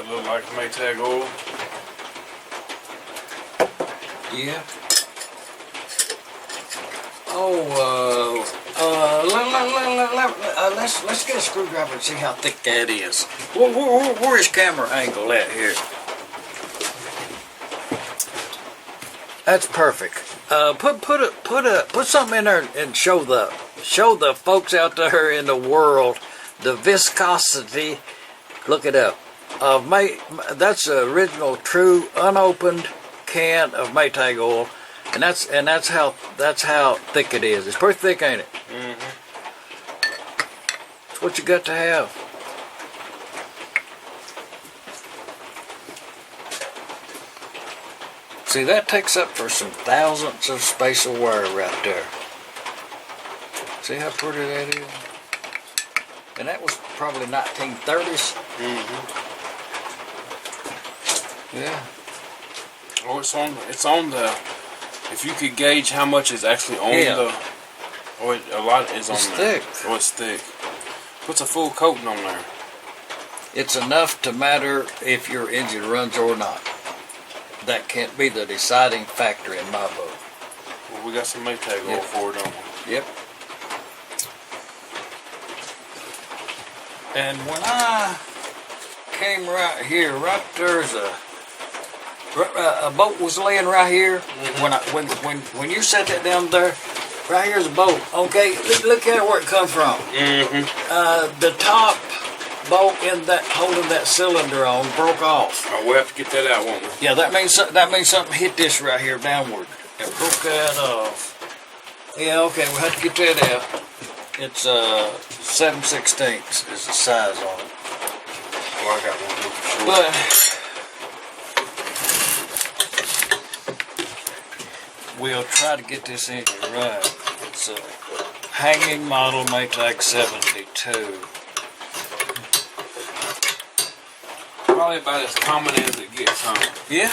look like Maytag oil. Yeah. Let's get a screwdriver and see how thick that is. Where is camera angle at here? That's perfect. Put something in there and show the folks out there in the world the viscosity. Look it up. That's the original, true, unopened can of Maytag oil, and that's how thick it is. It's pretty thick, ain't it? Mm-hmm. It's what you got to have. See, that takes up for some thousandths of space of wire right there. See how pretty that is? And that was probably 1930s. Mm-hmm. Yeah. Oh, it's on the. If you could gauge how much is actually on the. Oh, a lot is on there. It's thick. Oh, it's thick. Puts a full coating on there. It's enough to matter if your engine runs or not. That can't be the deciding factor in my boat. Well, we got some Maytag oil for it, don't we? Yep. And when I came right here, right there's a boat was laying right here. Mm-hmm. When you set that down there, right here's a boat. Okay, look at where it come from. Mm-hmm. The top bolt in that holding that cylinder on broke off. Oh, we'll have to get that out, won't we? Yeah, that means something hit this right here downward. It broke that off. Yeah, okay, we'll have to get that out. It's 7/16 is the size on it. Oh, I got one for sure. But we'll try to get this engine right. It's a hanging model Maytag 72. Probably about as common as it gets, huh? Yeah.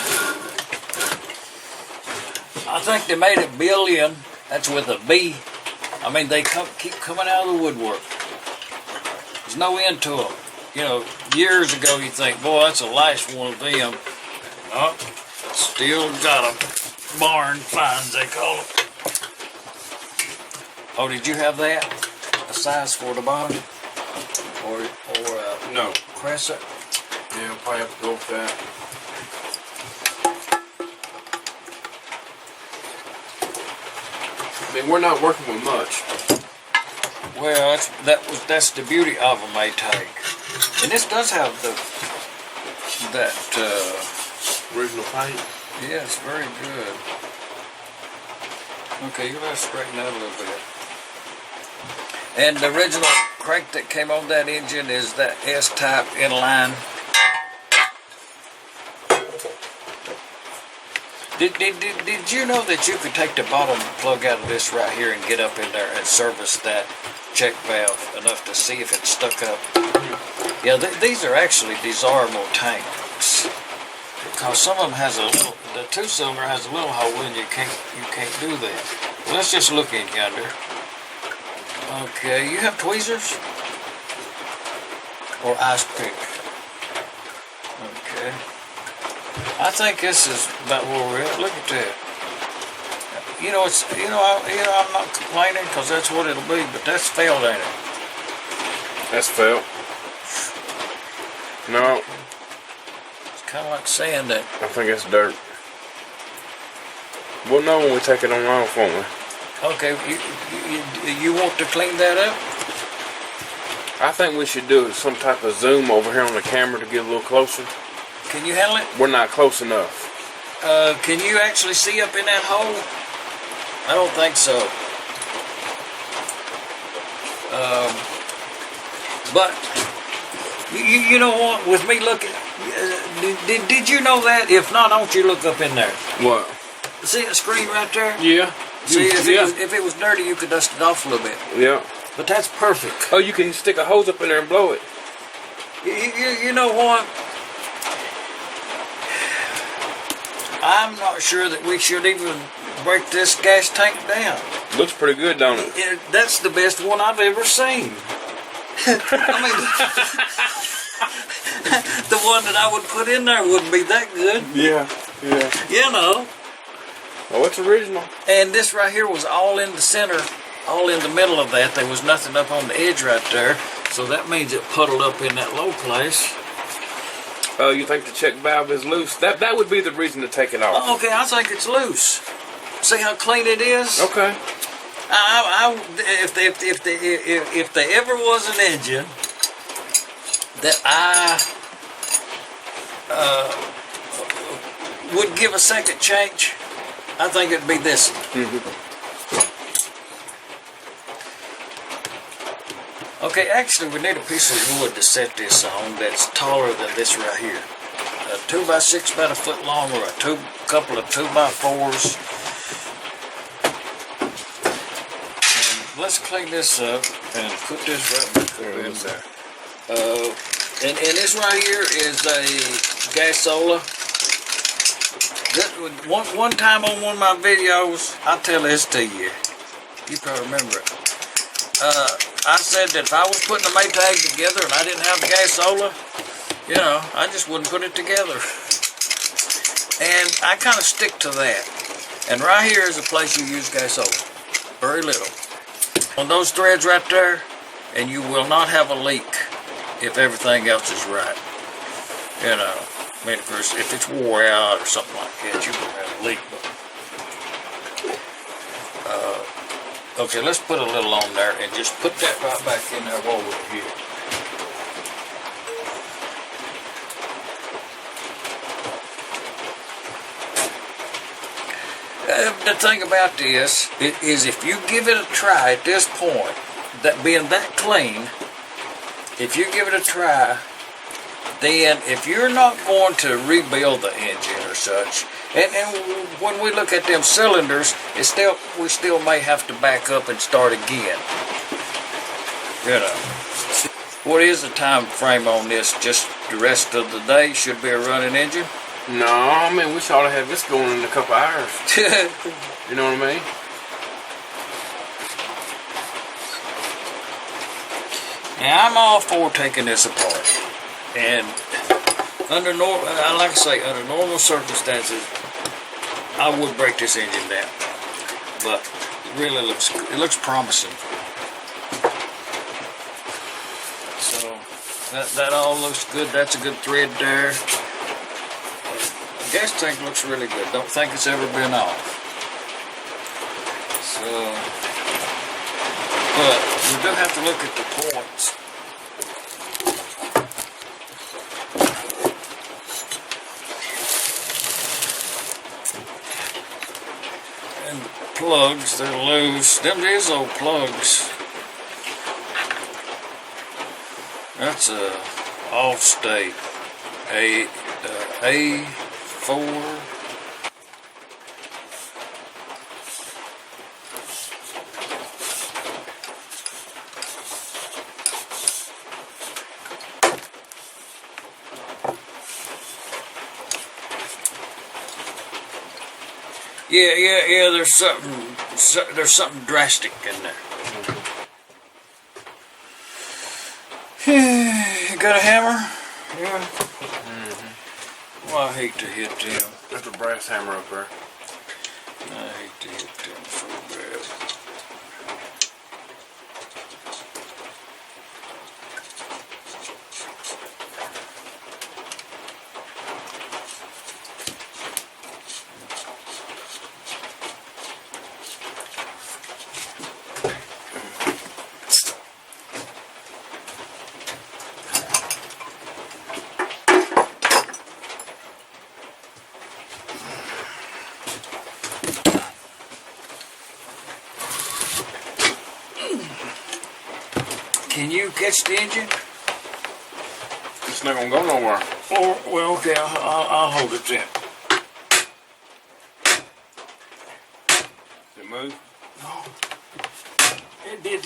I think they made a billion. That's with a B. I mean, they keep coming out of the woodwork. There's no end to them. You know, years ago you think, boy, that's the last one of them. Nope. Still got them. Barn finds, they call them. Oh, did you have that? A size for the bottom? Or No. crescent? Yeah, we'll probably have to go with that. I mean, we're not working with much. Well, that's the beauty of a Maytag, and this does have that Original paint. yeah, it's very good. Okay, you gotta straighten that a little bit. And the original crank that came on that engine is that S-type inline. Did you know that you could take the bottom plug out of this right here and get up in there and service that check valve enough to see if it's stuck up? Yeah, these are actually desirable tanks because some of them has a little. The two-cylinder has a little hole and you can't do that. Well, let's just look in yonder. Okay, you have tweezers or ice pick. Okay. I think this is about where we're at. Look at that. I'm not complaining because that's what it'll be, but that's felt, ain't it? That's felt. No. It's kind of like sand, that. I think it's dirt. We'll know when we take it on off, won't we? Okay, you want to clean that up? I think we should do some type of zoom over here on the camera to get a little closer. Can you handle it? We're not close enough. Can you actually see up in that hole? I don't think so. But you know what? With me looking, did you know that? If not, don't you look up in there? What? See the screen right there? Yeah. See, if it was dirty, you could dust it off a little bit. Yeah. But that's perfect. Oh, you can stick a hose up in there and blow it. You know what? I'm not sure that we should even break this gas tank down. Looks pretty good, don't it? That's the best one I've ever seen. I mean, the one that I would put in there wouldn't be that good. Yeah, yeah. You know. Oh, it's original. And this right here was all in the center, all in the middle of that. There was nothing up on the edge right there. So that means it puddled up in that low place. Oh, you think the check valve is loose? That would be the reason to take it off. Oh, okay, I think it's loose. See how clean it is? Okay. If there ever was an engine that I would give a second change, I think it'd be this one. Okay, actually we need a piece of wood to set this on that's taller than this right here. A 2x6 about a foot long, or a couple of 2x4s. And let's clean this up and put this right back up in there. And this right here is a gasola. One time on one of my videos, I'll tell this to you. You probably remember it. I said that if I was putting a Maytag together and I didn't have the gasola, you know, I just wouldn't put it together. And I kind of stick to that. And right here is a place you use gasola. Very little. On those threads right there, and you will not have a leak if everything else is right. You know, I mean, if it's wore out or something like that, you will have a leak. Okay, let's put a little on there and just put that right back in there while we're here. The thing about this is if you give it a try at this point, that being that clean, if you give it a try, then if you're not going to rebuild the engine or such, and when we look at them cylinders, we still may have to back up and start again. You know. What is the time frame on this? Just the rest of the day should be a running engine? No, I mean, we ought to have this going in a couple hours. You know what I mean? Now, I'm all for taking this apart. And under normal circumstances, I would break this engine down. But it really looks promising. So that all looks good. That's a good thread there. The gas tank looks really good. Don't think it's ever been off. So, but we do have to look at the points. And the plugs, they're loose. Them is old plugs. That's a off state. A4. Yeah. There's something drastic in there. You got a hammer? Yeah. Well, I hate to hit them. There's a brass hammer up there. I hate to hit them so bad. Can you catch the engine? It's not gonna go nowhere. Oh, well, okay, I'll hold it then. Did it move? No. It did.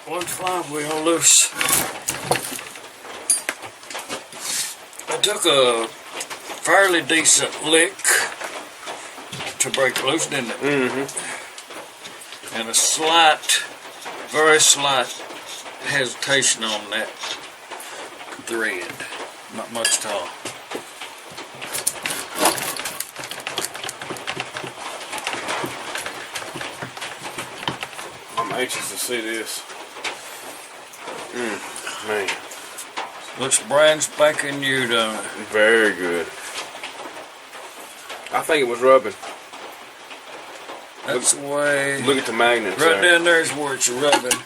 One flywheel loose. I took a fairly decent lick to break it loose, didn't it? Mm-hmm. And a slight, very slight hesitation on that thread. Not much at all. I'm anxious to see this. Man. Looks brand spanking new, don't it? Very good. I think it was rubbing. That's the way. Look at the magnets. Right down there's where it's rubbing.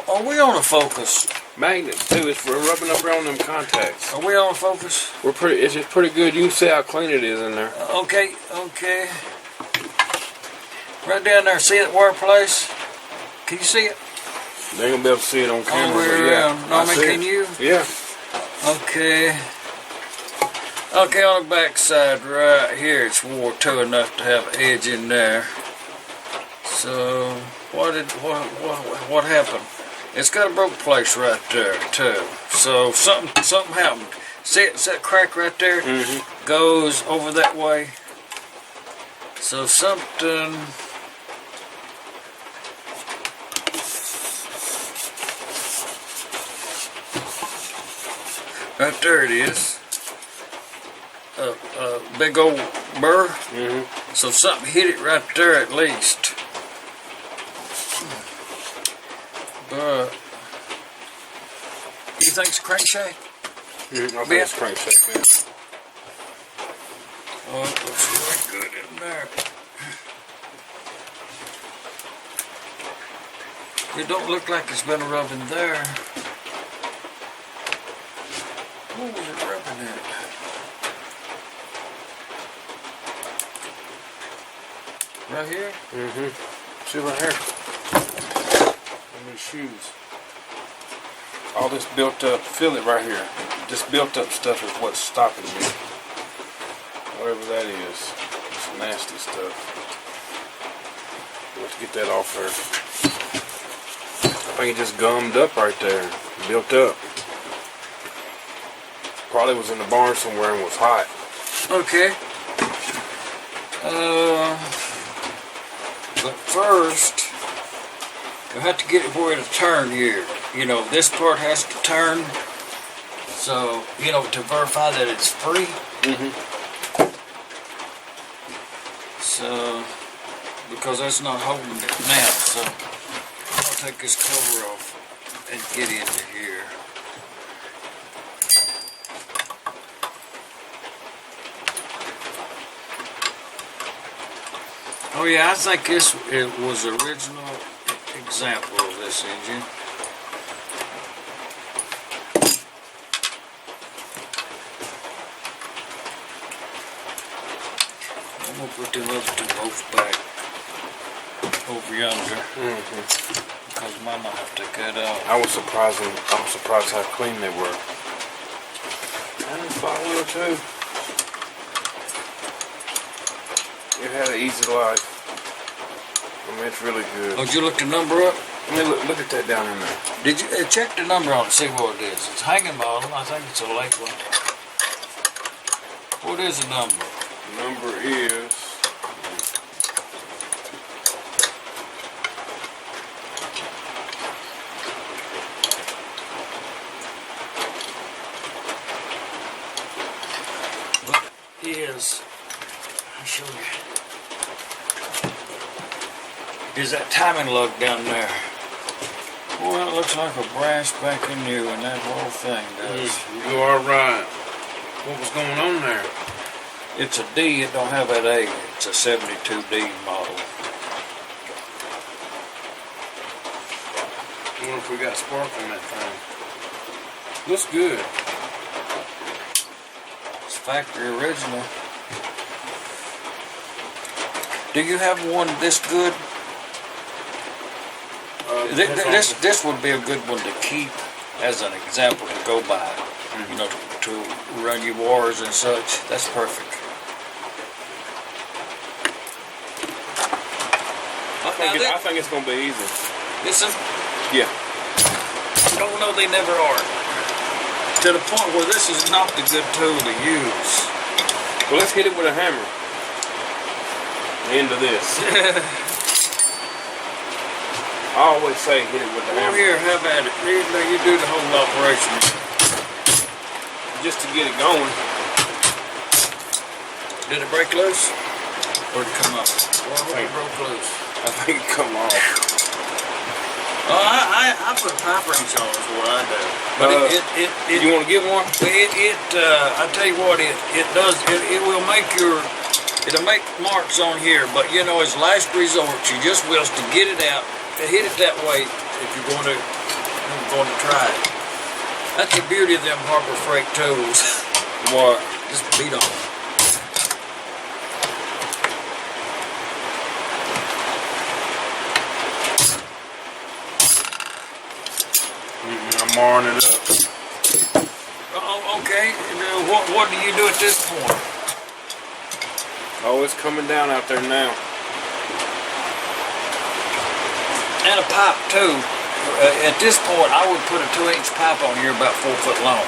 Are we on a focus? Magnets too. It's for rubbing up around them contacts. Are we on a focus? We're pretty. It's just pretty good. You can see how clean it is in there. Okay. Right down there. See that wire place? Can you see it? They ain't gonna be able to see it on camera. All the way around. No, I mean, can you? Yeah. Okay. Okay, on the back side right here, it's wore to enough to have an edge in there. So, what happened? It's got a broke place right there too. So something happened. See that crack right there? Goes over that way. So something. Right there it is. Big old burr. So something hit it right there at least. But you think it's a crankshaft? I think it's crankshaft. Man. Oh, it looks really good in there. It don't look like it's been rubbing there. What was it rubbing at? Right here? See right here. And these shoes. All this built up, feel it right here. This built up stuff is what's stopping me. Whatever that is. It's nasty stuff. Let's get that off there. I think it just gummed up right there. Built up. Probably was in the barn somewhere and was hot. Okay. But first, you have to get it where it'll turn here. You know, this part has to turn. So, you know, to verify that it's free. So, because that's not holding it now. So, I'll take this cover off and get into here. Oh yeah, I think it was the original example of this engine. I'm gonna put them other two both back over yonder because I might not have to cut out. I was surprised how clean they were. And the spot wheel too. It had an easy life. I mean, it's really good. Oh, did you look the number up? I mean, look at that down in there. Did you check the number on it, see what it is? It's hanging model. I think it's a Lakeland. What is the number? The number is... I'll show you. Is that timing lug down there? Well, it looks like a brand spanking new, and that whole thing does. You are right. What was going on there? It's a D, it don't have that A. It's a 72D model. I wonder if we got spark in that thing. Looks good. It's factory original. Do you have one this good? This would be a good one to keep as an example to go by. You know, to run your wars and such. That's perfect. I think it's going to be easy. Listen. Yeah. Don't know they never are. To the point where this is not the good tool to use. Well, let's hit it with a hammer. The end of this. I always say hit it with the Well, hammer. here, how about it? You do the whole operation. Just to get it going. Did it break loose? Or did it come off? Well, I hope it broke loose. I think it come off. Oh, I put a pipe wrench on is what I do. But You want to give one? I tell you what, it does, it will make it'll make marks on here, but you know, as last resort, you just will to get it out, to hit it that way if you're going to try it. That's the beauty of them Harbor Freight tools. What? Just beat on them. I'm marring it up. Oh, okay. What do you do at this point? Oh, it's coming down out there now. And a pipe too. At this point, I would put a 2-inch pipe on here about 4 foot long.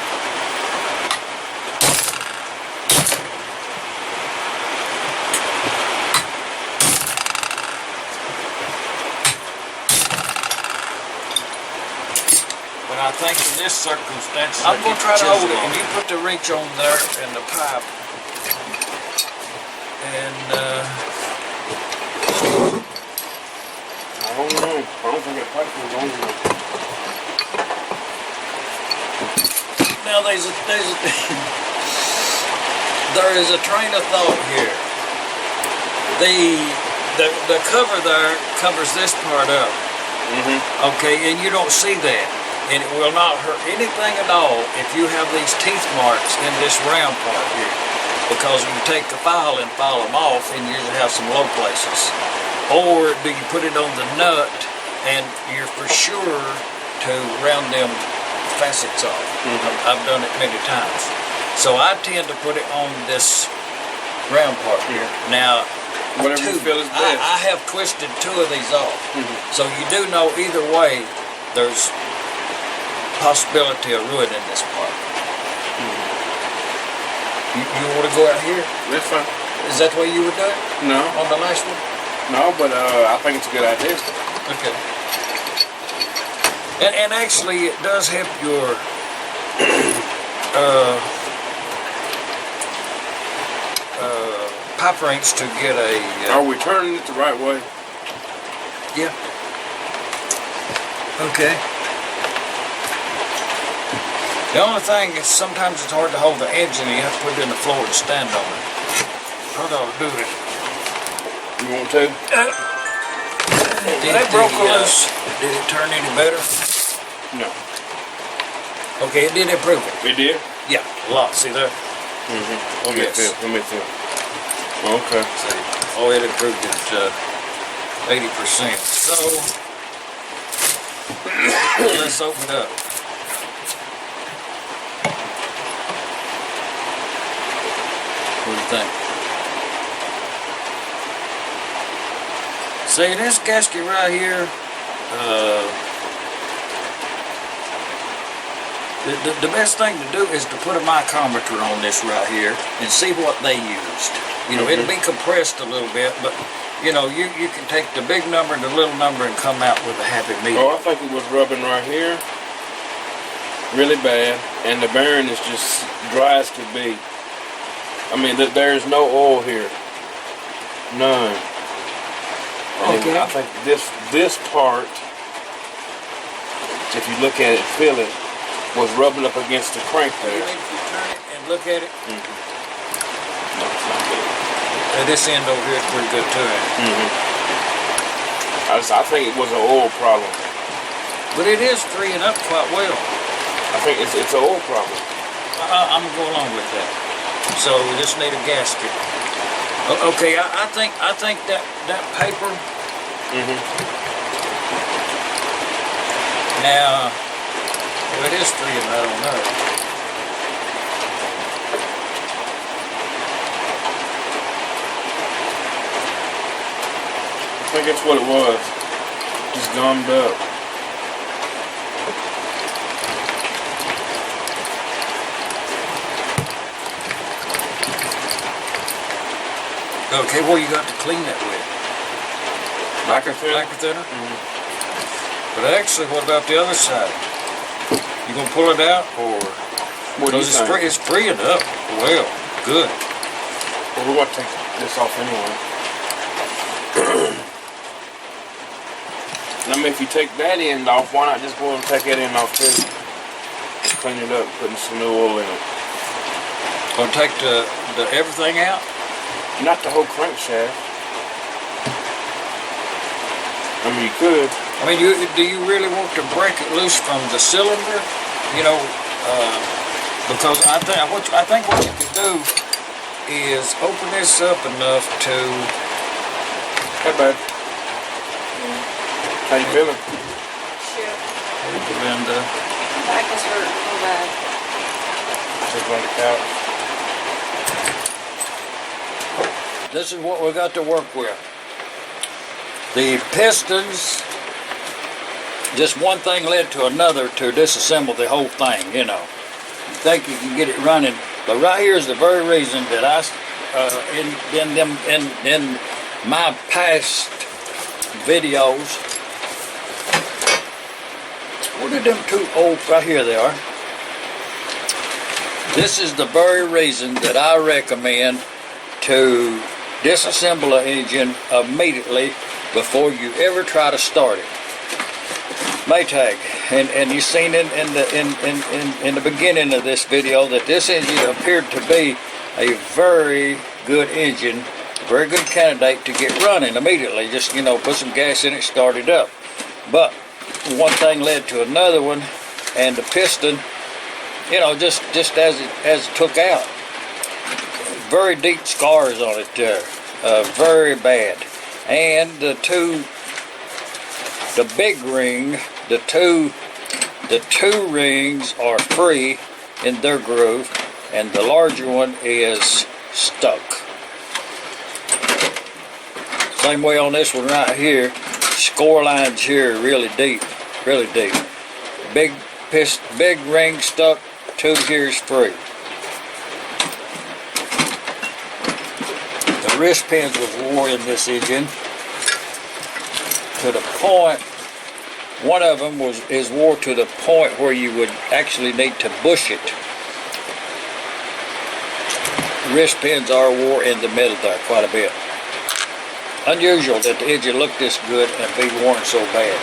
But I think in this circumstance, I'm going to try to hold it, and you put the wrench on there and the pipe. And I don't know. I don't think that pipe was long enough. now there is a train of thought here. The cover there covers this part up. Okay, and you don't see that. And it will not hurt anything at all if you have these teeth marks in this round part here. Because you take the file and file them off and you usually have some low places. Or do you put it on the nut and you're for sure to round them facets off. I've done it many times. So I tend to put it on this round part here. Now, whatever you feel is best. I have twisted 2 of these off. So you do know either way there's possibility of ruining this part. You want to go out here? That's fine. Is that the way you would do it? No. On the last one? No, but I think it's a good idea. Okay. And actually, it does help your pipe wrench to get a... Are we turning it the right way? Yeah. Okay. The only thing is sometimes it's hard to hold the engine and you have to put it in the floor to stand on it. How do I do it? You want to? Did it broke loose? Did it turn any better? No. Okay, it did improve it. It did? Yeah, a lot. See there? Let me feel. Let me feel. Okay. See, oh, it improved it 80%. So, let's open it up. What do you think? See, this gasket right here, the best thing to do is to put a micrometer on this right here and see what they used. You know, it'll be compressed a little bit, but you know, you can take the big number and the little number and come out with a happy medium. Oh, I think it was rubbing right here really bad, and the bearing is just dry as could be. I mean, there's no oil here. None. And Okay. I think this part, if you look at it, feel it, was rubbing up against the crank You there. think if you turn it and look at it, No, it's not good. this end over here is pretty good too. I think it was an oil problem. But it is freeing up quite well. I think it's an oil problem. I'm gonna go along with that. So we just need a gasket. Okay, I think that paper. Now, if it is freeing, I don't know. I think that's what it was. Just gummed up. Okay, what you got to clean that with? Lacquer thinner? Lacquer thinner? But actually, what about the other side? You gonna pull it out, or What do you because think? it's freeing up? Well, good. Well, we're gonna take this off anyway. I mean, if you take that end off, why not just go and take that end off too? Clean it up, putting some new oil in it. Gonna take the everything out? Not the whole crankshaft. I mean, you could. I mean, do you really want to break it loose from the cylinder? You know, because I think what you could do is open this up enough to. Hey, bud. How you feeling? Shit. Linda. Back is hurting real bad. Sit on the couch. This is what we got to work with. The pistons, just one thing led to another to disassemble the whole thing, you know. You think you can get it running, but right here is the very reason that in my past videos, what are them two old, right here they are. This is the very reason that I recommend to disassemble an engine immediately before you ever try to start it. Maytag, and you've seen in the beginning of this video that this engine appeared to be a very good engine, very good candidate to get running immediately. Just, you know, put some gas in it, start it up. But one thing led to another one, and the piston, you know, just as it took out, very deep scars on it there, very bad. And the big ring, the two rings are free in their groove, and the larger one is stuck. Same way on this one right here. Score lines here really deep, really deep. Big ring stuck. Two here is free. The wrist pins was wore in this engine to the point. One of them is wore to the point where you would actually need to bush it. Wrist pins are wore in the middle there quite a bit. Unusual that the engine looked this good and be worn so bad.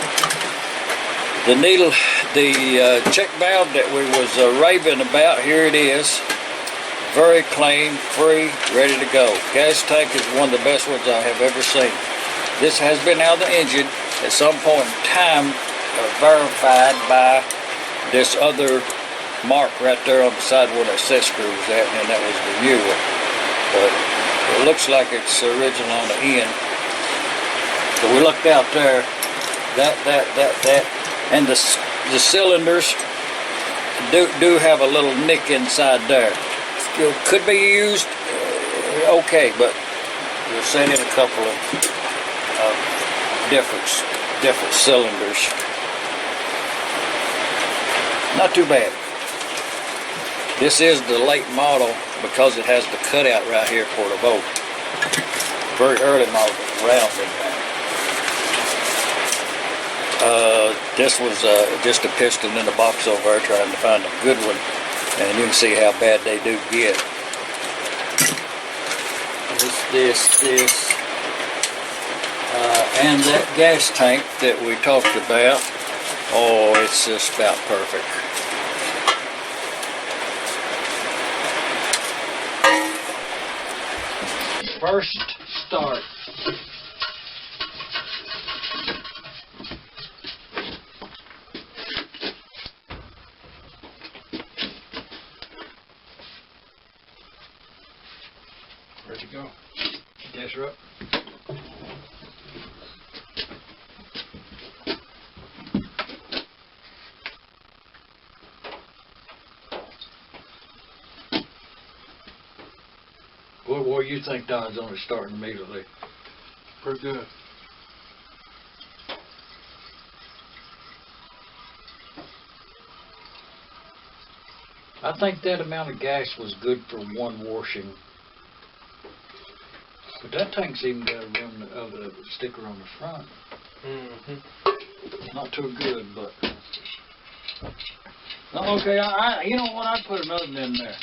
The needle, the check valve that we was raving about, here it is. Very clean, free, ready to go. Gas tank is one of the best ones I have ever seen. This has been out of the engine at some point in time, verified by this other mark right there on the side where that set screw was at, and that was the new one. But it looks like it's original on the end. So we looked out there, that, and the cylinders do have a little nick inside there. It could be used, okay, but we'll send in a couple of different cylinders. Not too bad. This is the late model because it has the cutout right here for the bolt. Very early model, round in there. This was just a piston in the box over there, trying to find a good one, and you can see how bad they do get. This, and that gas tank that we talked about. Oh, it's just about perfect. First start. Ready to go. Yes, sir. What do you think, Don's on it starting immediately? Pretty good. I think that amount of gas was good for one washing. But that tank's even got a sticker on the front. Mm-hmm. Not too good, but. Okay, you know what? I'd put another one in there.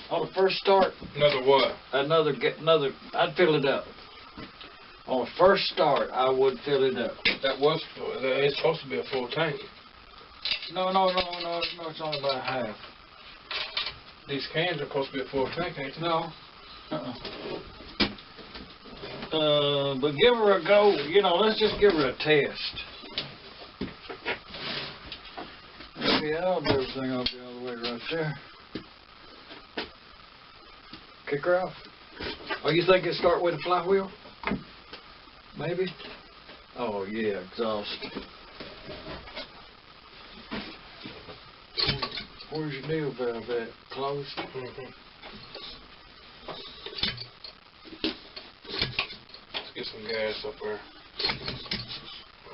On the first start. Another what? Another. I'd fill it up. On the first start, I would fill it up. That was full. It's supposed to be a full tank. No, it's only about half. These cans are supposed to be a full tank, ain't they? No. But give her a go. You know, let's just give her a test. Maybe I'll do everything all the way right there. Kick her off. Oh, you think it start with a flywheel? Maybe? Oh, yeah, exhaust. Where's your nail valve at? Closed? Mm-hmm. Let's get some gas up there.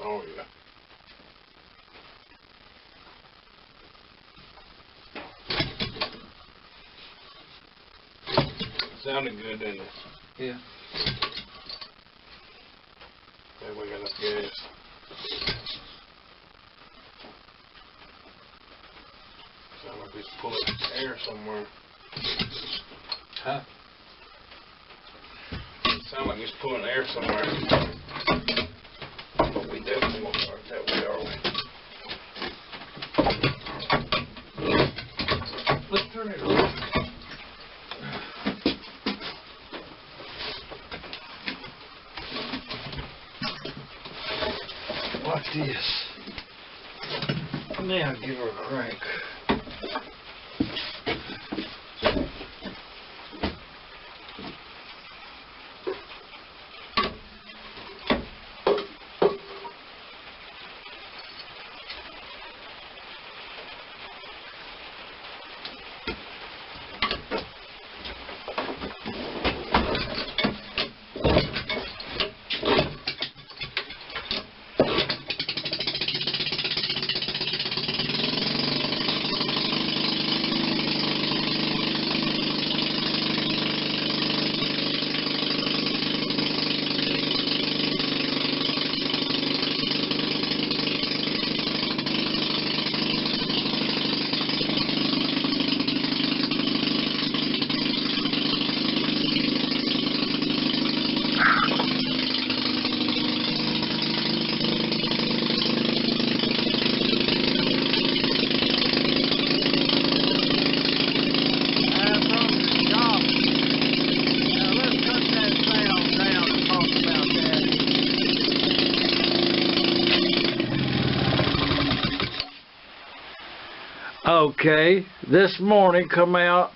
Oh, yeah. Sounded good, didn't it? Yeah. Yeah, we got enough gas. Sound like we just pulling air somewhere. Huh? Sound like we just pulling air somewhere. But we definitely won't start that way, are we? Let's turn it on. Watch this. Now give her a crank. Okay, this morning come out,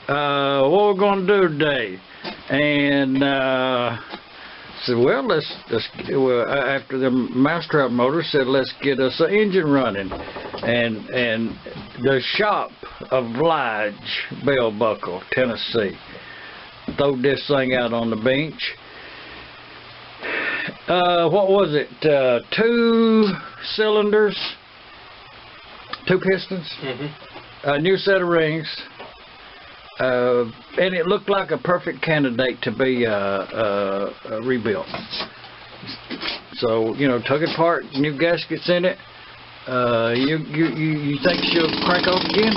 what we're going to do today, and said, well, after the mousetrap motor said, let's get us an engine running, and the shop of Lige, Bell Buckle, Tennessee, throwed this thing out on the bench. What was it? 2 cylinders. 2 pistons, a new set of rings, and it looked like a perfect candidate to be rebuilt. So, you know, took it apart, new gaskets in it. You think she'll crank off again?